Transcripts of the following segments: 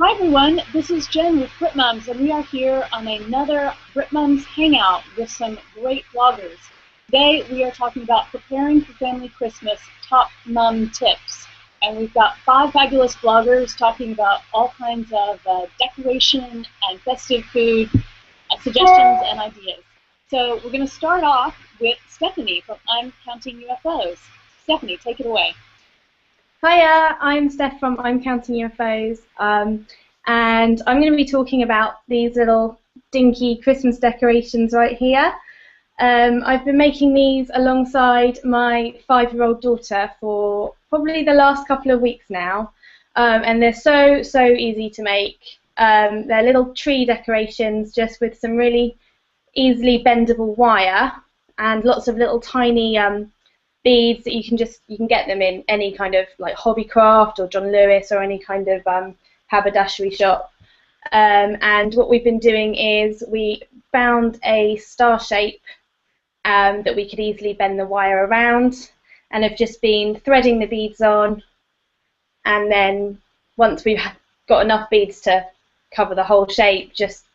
Hi everyone, this is Jen with BritMums, and we are here on another BritMums Hangout with some great bloggers. Today we are talking about preparing for family Christmas top mum tips. And we've got 5 fabulous bloggers talking about all kinds of decoration and festive food suggestions and ideas. So we're going to start off with Stephanie from I'm Counting UFOs. Stephanie, take it away. Hiya, I'm Steph from I'm Counting UFOs, and I'm going to be talking about these little dinky Christmas decorations right here. I've been making these alongside my 5-year-old daughter for probably the last couple of weeks now, and they're so easy to make. They're little tree decorations just with some really easily bendable wire and lots of little tiny beads that you can get them in any kind of like Hobbycraft or John Lewis or any kind of haberdashery shop. And what we've been doing is we found a star shape that we could easily bend the wire around, and have just been threading the beads on, and then once we've got enough beads to cover the whole shape, just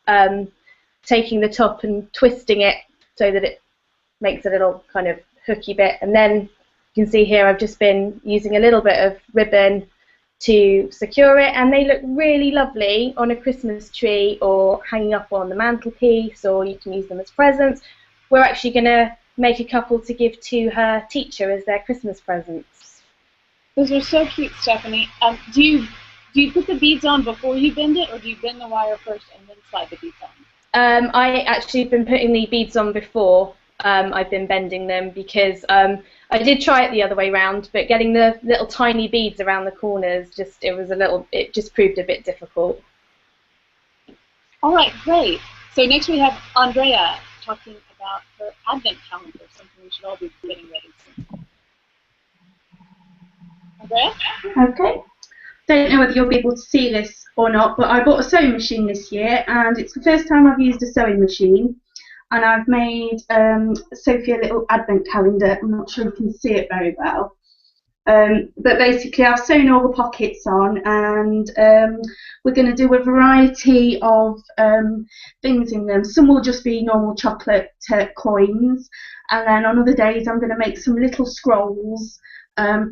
taking the top and twisting it so that it makes a little kind of hooky bit, and then you can see here I've just been using a little bit of ribbon to secure it, and they look really lovely on a Christmas tree or hanging up on the mantelpiece, or you can use them as presents. We're actually going to make a couple to give to her teacher as their Christmas presents. Those are so cute, Stephanie. Do you put the beads on before you bend it, or do you bend the wire first and then slide the beads on? I actually have been putting the beads on before I've been bending them, because I did try it the other way round, but getting the little tiny beads around the corners it just proved a bit difficult. All right, great. So next we have Andrea talking about her advent calendar, something we should all be getting ready soon. Andrea? Okay. Don't know whether you'll be able to see this or not, but I bought a sewing machine this year, and it's the first time I've used a sewing machine. And I've made Sophie a little advent calendar. I'm not sure you can see it very well. But basically I've sewn all the pockets on, and we're going to do a variety of things in them. Some will just be normal chocolate coins, and then on other days I'm going to make some little scrolls,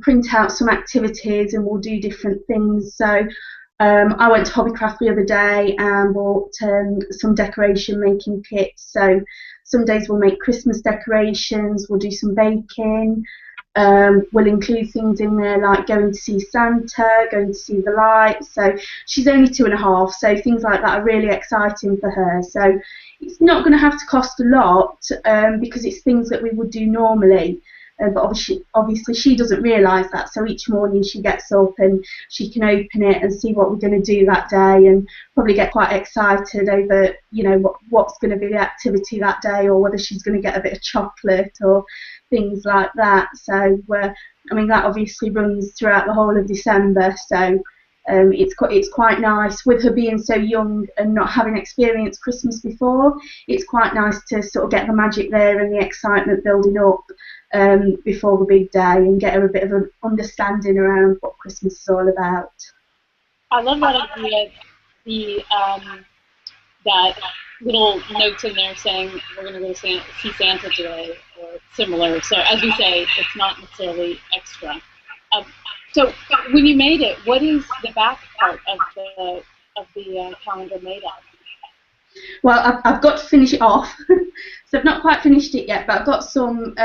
print out some activities, and we'll do different things. So I went to Hobbycraft the other day and bought some decoration making kits. So some days we'll make Christmas decorations, we'll do some baking, we'll include things in there like going to see Santa, going to see the lights. So she's only 2.5, so things like that are really exciting for her. So it's not going to have to cost a lot, because it's things that we would do normally. But obviously she doesn't realise that, so each morning she gets up and she can open it and see what we're going to do that day, and probably get quite excited over, you know, what's going to be the activity that day, or whether she's going to get a bit of chocolate or things like that. So I mean, that obviously runs throughout the whole of December, so it's quite nice with her being so young and not having experienced Christmas before. It's quite nice to sort of get the magic there and the excitement building up before the big day, and get her a bit of an understanding around what Christmas is all about. I love that idea. That little notes in there saying we're going to go see Santa today, or similar. So as you say, it's not necessarily extra. So when you made it, what is the back part of the calendar made of? Well, I've got to finish it off, so I've not quite finished it yet, but I've got some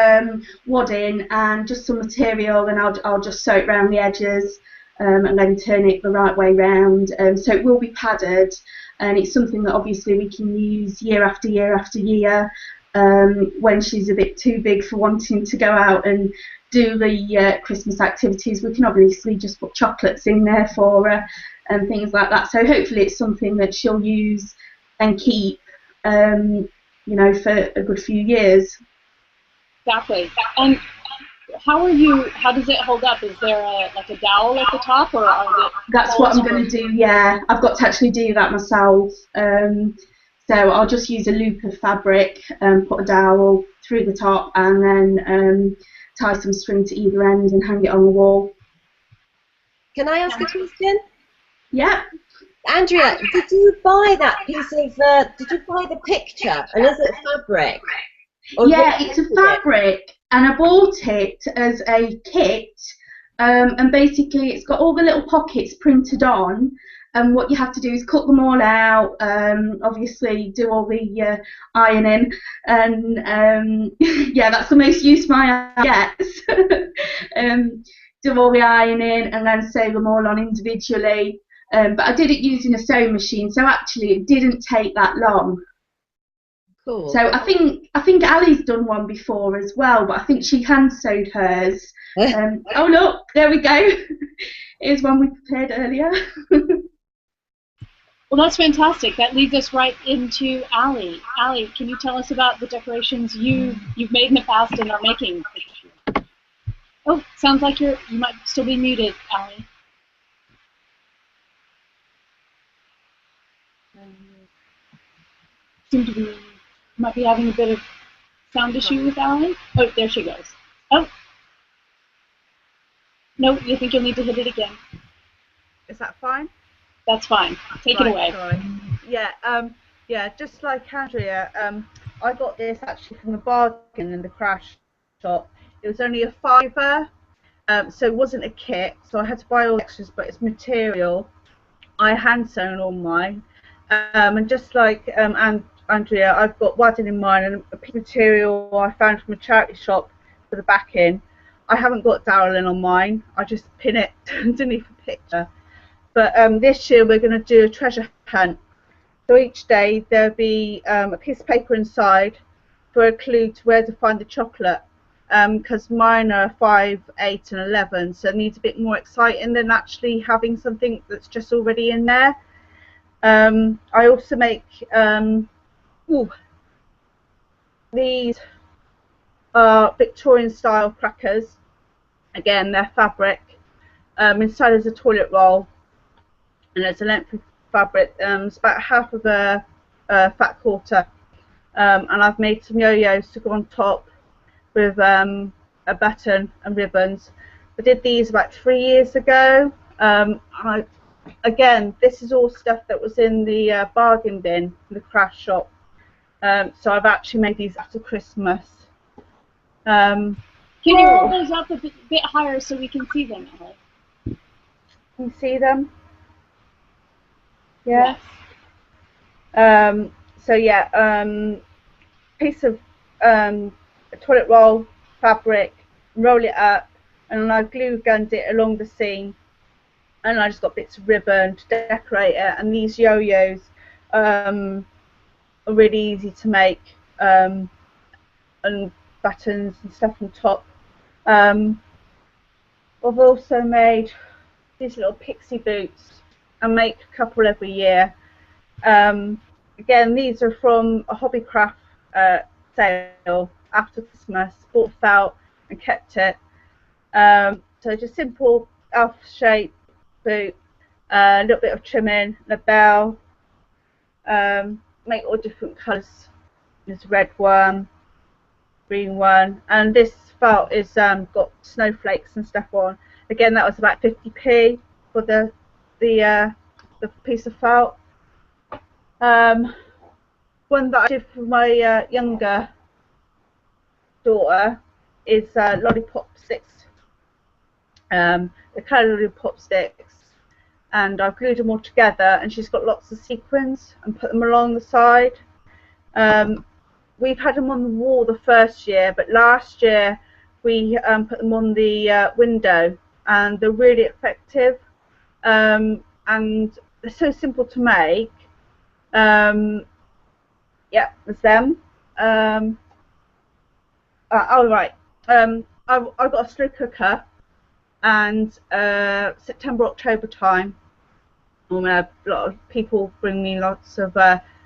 wadding and just some material, and I'll just sew it around the edges, and then turn it the right way round. So it will be padded, and it's something that obviously we can use year after year after year. When she's a bit too big for wanting to go out and do the Christmas activities, we can obviously just put chocolates in there for her and things like that. So hopefully it's something that she'll use and keep, you know, for a good few years. Exactly. And how does it hold up? Is there like a dowel at the top, or are it? That's what I'm going to do, yeah. I've got to actually do that myself. So I'll just use a loop of fabric, put a dowel through the top, and then tie some string to either end and hang it on the wall. Can I ask a question? Yeah. Andrea, did you buy that piece of? Did you buy the picture? And is it fabric? Or Yeah, it's a fabric, and I bought it as a kit. And basically, it's got all the little pockets printed on. And what you have to do is cut them all out. Obviously, do all the ironing, and yeah, that's the most use my eye gets. Do all the ironing, and then sew them all on individually. But I did it using a sewing machine, so actually it didn't take that long. Cool. So I think Ali's done one before as well, but I think she hand sewed hers. Oh look, there we go. Here's one we prepared earlier. Well, that's fantastic. That leads us right into Ali. Ali, can you tell us about the decorations you've made in the past and are making this year? Oh, sounds like you might still be muted, Ali. Seem to be might be having a bit of sound issue with Ali. Oh, there she goes. Oh, no, you think you'll need to hit it again. Is that fine? That's fine. Take it away. Sorry. Yeah, just like Andrea, I got this actually from the bargain in the crash shop. It was only a £5, so it wasn't a kit, so I had to buy all the extras, but it's material. I hand sewn all mine, and just like Andrea, I've got wadding in mine and a piece of material I found from a charity shop for the backing. I haven't got Darylin on mine. I just pin it underneath a picture. But this year we're going to do a treasure hunt. So each day there'll be a piece of paper inside for a clue to where to find the chocolate. Because mine are 5, 8 and 11, so it needs a bit more exciting than actually having something that's just already in there. I also make these are Victorian style crackers. Again, they're fabric. Inside is a toilet roll, and it's a length of fabric. It's about half of a fat quarter, and I've made some yo-yos to go on top with a button and ribbons. I did these about 3 years ago. Again, this is all stuff that was in the bargain bin in the crash shop. So I've actually made these after Christmas. Can you roll those up a bit higher so we can see them, Ali? Can you see them? Yeah. Yes. So yeah, piece of toilet roll fabric, roll it up, and I glue gunned it along the seam, and I just got bits of ribbon to decorate it. And these yo-yos are really easy to make, and buttons and stuff on top. I've also made these little pixie boots. I make a couple every year. Again, these are from a hobbycraft sale after Christmas. Bought felt and kept it. So just simple elf-shaped boot, a little bit of trimming, a bell. Make all different colours. There's a red one, green one, and this felt is got snowflakes and stuff on. Again, that was about 50p for the piece of felt. One that I did for my younger daughter is lollipop sticks. The colour lollipop sticks, and I've glued them all together, and she's got lots of sequins and put them along the side. We've had them on the wall the first year, but last year we put them on the window, and they're really effective, and they're so simple to make. Yeah, there's them. Oh right, I've got a slow cooker, and September, October time, when a lot of people bring me lots of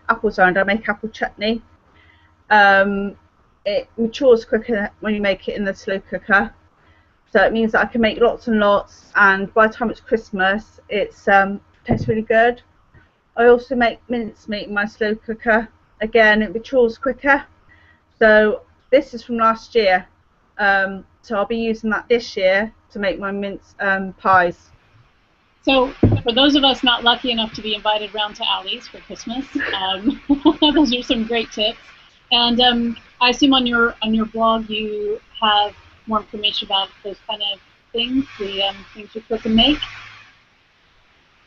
apples around, I make apple chutney. It matures quicker when you make it in the slow cooker, so it means that I can make lots and lots, and by the time it's Christmas, it's tastes really good. I also make mincemeat in my slow cooker. Again, it matures quicker. So this is from last year, so I'll be using that this year to make my mince pies. So for those of us not lucky enough to be invited round to Allie's for Christmas, those are some great tips. And I assume on your blog you have more information about those kind of things, the things you cook and make.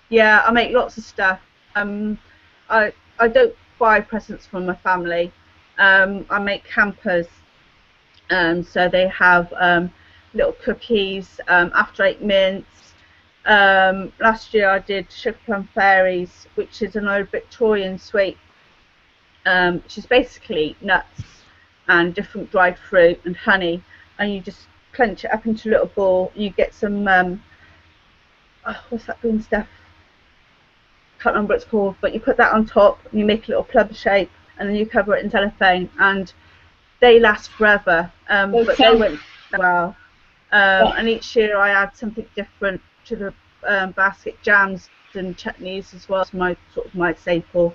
Yeah, I make lots of stuff. I don't buy presents from my family. I make hampers, so they have little cookies, after 8 mints. Last year I did sugar plum fairies, which is an old Victorian sweet, which is basically nuts and different dried fruit and honey, and you just clench it up into a little ball. You get some what's that green stuff? Can't remember what it's called, but you put that on top and you make a little plum shape, and then you cover it in cellophane, and they last forever. But they went well, and each year I add something different to the basket. Jams and chutneys as well as my staple.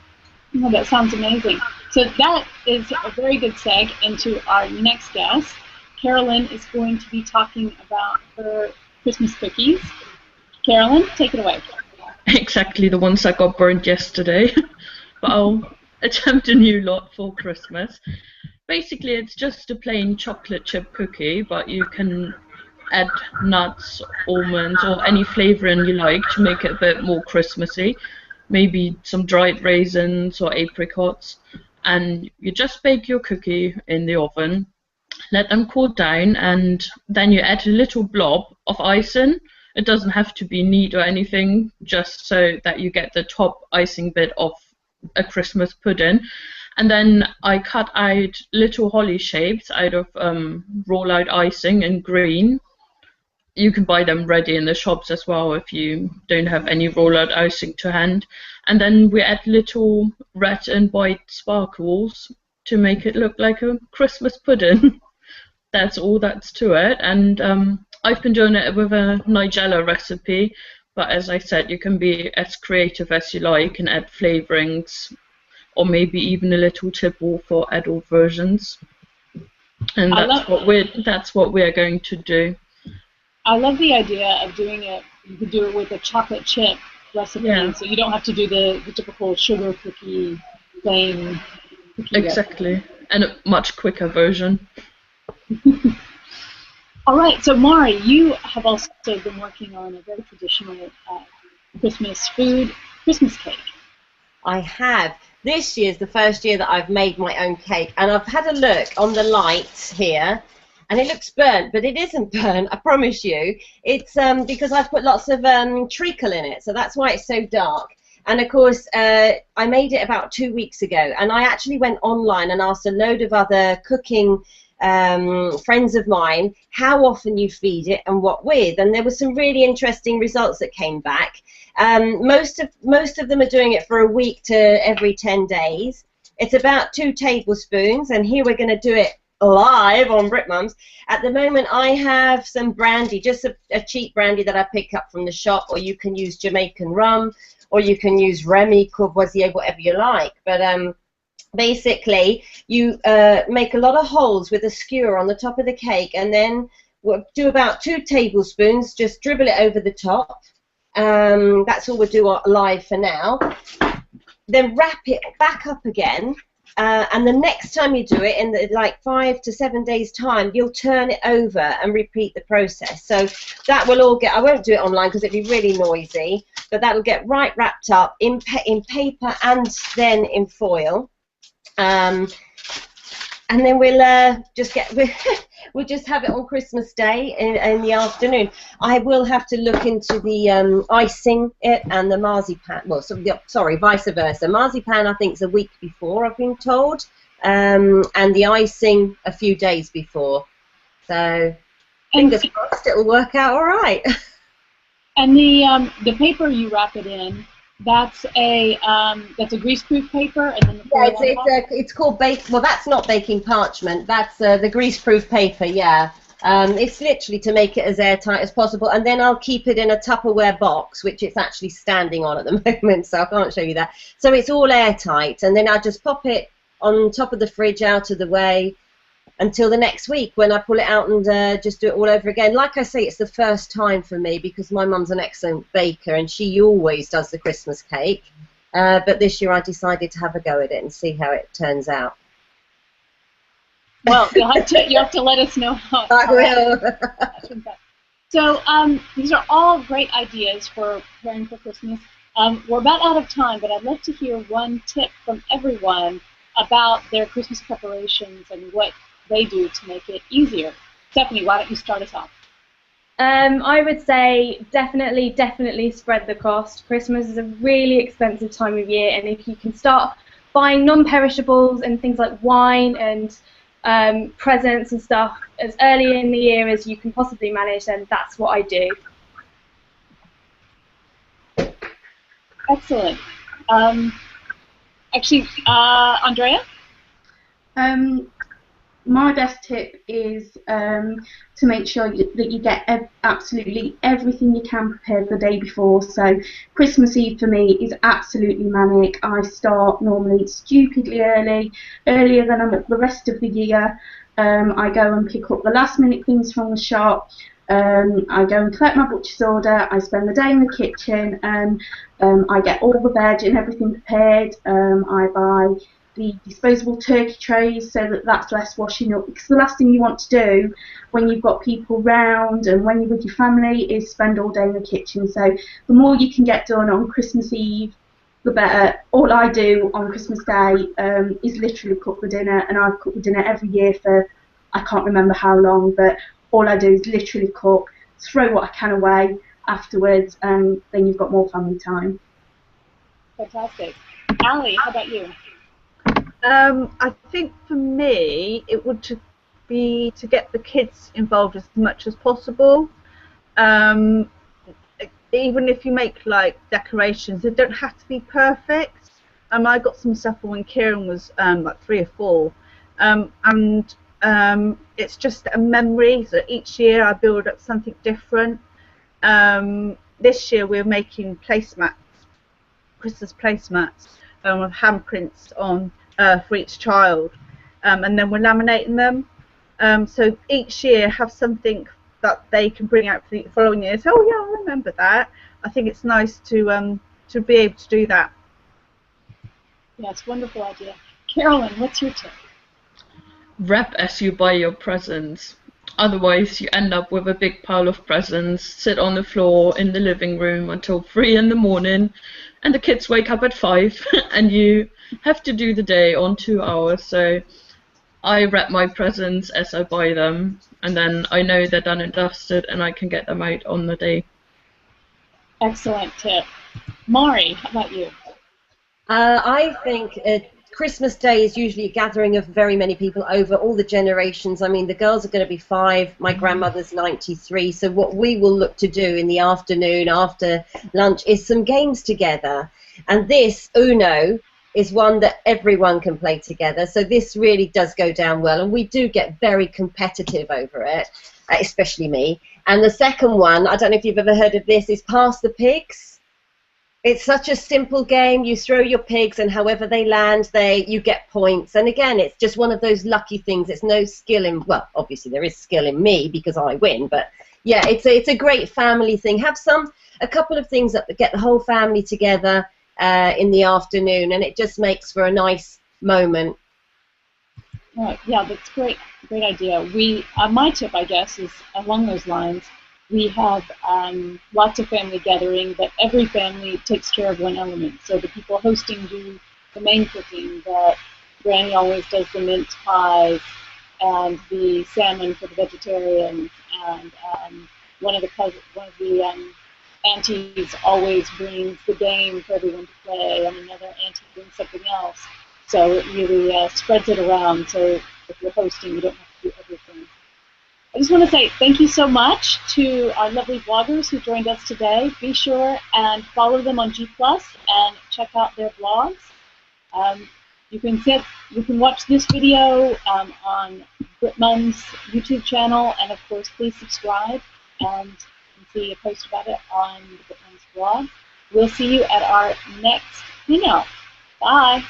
Oh, that sounds amazing. So that is a very good seg into our next guest. Carolyn is going to be talking about her Christmas cookies. Carolyn, take it away. Exactly the ones that got burnt yesterday, but I'll attempt a new lot for Christmas. Basically, it's just a plain chocolate chip cookie, but you can add nuts, almonds, or any flavouring you like to make it a bit more Christmassy. Maybe some dried raisins or apricots, and you just bake your cookie in the oven, let them cool down, and then you add a little blob of icing. It doesn't have to be neat or anything, just so that you get the top icing bit of a Christmas pudding. And then I cut out little holly shapes out of roll-out icing in green. You can buy them ready in the shops as well if you don't have any roll-out icing to hand. And then we add little red and white sparkles to make it look like a Christmas pudding. That's all that's to it. And I've been doing it with a Nigella recipe, but as I said, you can be as creative as you like and add flavourings, or maybe even a little tipple for adult versions. And that's what we're going to do. I love the idea of doing it. You could do it with a chocolate chip recipe, so you don't have to do the typical sugar cookie plain cookie exactly recipe. And a much quicker version. All right, so Mari, you have also been working on a very traditional Christmas food, Christmas cake. I have. This year's the first year that I've made my own cake, and I've had a look on the lights here, and it looks burnt, but it isn't burnt, I promise you. It's because I've put lots of treacle in it, so that's why it's so dark. And of course, I made it about 2 weeks ago, and I actually went online and asked a load of other cooking friends of mine how often you feed it and what with, and there were some really interesting results that came back. Most of them are doing it for a week to every 10 days. It's about 2 tablespoons, and here we're going to do it live on BritMums. At the moment I have some brandy, just a cheap brandy that I pick up from the shop, or you can use Jamaican rum, or you can use Remy, Courvoisier, whatever you like. But basically, you make a lot of holes with a skewer on the top of the cake, and then we'll do about 2 tablespoons, just dribble it over the top. That's all we'll do live for now. Then wrap it back up again, and the next time you do it, in like 5 to 7 days time, you'll turn it over and repeat the process. So that will all get, I won't do it online because it'd be really noisy, but that will get right wrapped up in paper and then in foil. And then we'll we'll just have it on Christmas Day in the afternoon. I will have to look into the icing it and the marzipan. Well, sorry, vice versa. Marzipan I think is a week before, I've been told, and the icing a few days before. So fingers crossed it'll work out all right. And the paper you wrap it in, that's a greaseproof paper, and then it's called well, that's not baking parchment. That's the greaseproof paper. Yeah, it's literally to make it as airtight as possible, and then I'll keep it in a Tupperware box, which it's actually standing on at the moment, so I can't show you that. So it's all airtight, and then I just pop it on top of the fridge, out of the way, until the next week when I pull it out and just do it all over again. Like I say, it's the first time for me because my mum's an excellent baker and she always does the Christmas cake. But this year I decided to have a go at it and see how it turns out. Well, you have to let us know how. I will. So these are all great ideas for preparing for Christmas. We're about out of time, but I'd love to hear one tip from everyone about their Christmas preparations and what they do to make it easier. Stephanie, why don't you start us off? I would say definitely spread the cost. Christmas is a really expensive time of year, and if you can start buying non-perishables and things like wine and presents and stuff as early in the year as you can possibly manage, then that's what I do. Excellent. Actually, Andrea? My best tip is to make sure that you get absolutely everything you can prepared the day before. So Christmas Eve for me is absolutely manic. I start normally stupidly early, earlier than I'm up the rest of the year. I go and pick up the last minute things from the shop. I go and collect my butcher's order. I spend the day in the kitchen. I get all the veg and everything prepared. I buy the disposable turkey trays so that that's less washing up, because the last thing you want to do when you've got people round and when you're with your family is spend all day in the kitchen. So the more you can get done on Christmas Eve, the better. All I do on Christmas Day is literally cook the dinner, and I've cooked the dinner every year for I can't remember how long, but all I do is literally cook, throw what I can away afterwards, and then you've got more family time. Fantastic. Ali, how about you? I think for me it would be to get the kids involved as much as possible. Even if you make like decorations, they don't have to be perfect. I got some stuff when Kieran was like 3 or 4, and it's just a memory. So each year I build up something different. This year we're making placemats, Christmas placemats, with handprints on for each child, and then we're laminating them. So each year have something that they can bring out for the following year. So, oh yeah, I remember that. I think it's nice to be able to do that. Yes, wonderful idea. Carolyn, what's your tip? Wrap as you buy your presents. Otherwise, you end up with a big pile of presents, sit on the floor in the living room until 3 in the morning, and the kids wake up at 5, and you have to do the day on 2 hours. So I wrap my presents as I buy them, and then I know they're done and dusted, and I can get them out on the day. Excellent tip. Mari, how about you? I think Christmas Day is usually a gathering of very many people over all the generations. I mean, the girls are going to be 5, my grandmother's 93, so what we will look to do in the afternoon after lunch is some games together. And this, Uno, is one that everyone can play together, so this really does go down well, and we do get very competitive over it, especially me. And the second one, I don't know if you've ever heard of this, is Pass the Pigs. It's such a simple game. You throw your pigs, and however they land, you get points. And again, it's just one of those lucky things. It's no skill in, well, obviously there is skill in me because I win, but yeah, it's a great family thing. Have a couple of things that get the whole family together in the afternoon, and it just makes for a nice moment. Right. Yeah, that's great. Great idea. My tip, I guess, is along those lines. We have lots of family gathering, but every family takes care of one element. So the people hosting do the main cooking, but Granny always does the mince pies and the salmon for the vegetarians, and one of the aunties always brings the game for everyone to play, and another auntie brings something else. So it really spreads it around. So if you're hosting, you don't have to do everything. I just want to say thank you so much to our lovely bloggers who joined us today. Be sure and follow them on G+ and check out their blogs. You can watch this video on BritMums' YouTube channel, and of course, please subscribe and see a post about it on the BritMums blog. We'll see you at our next hangout. Bye.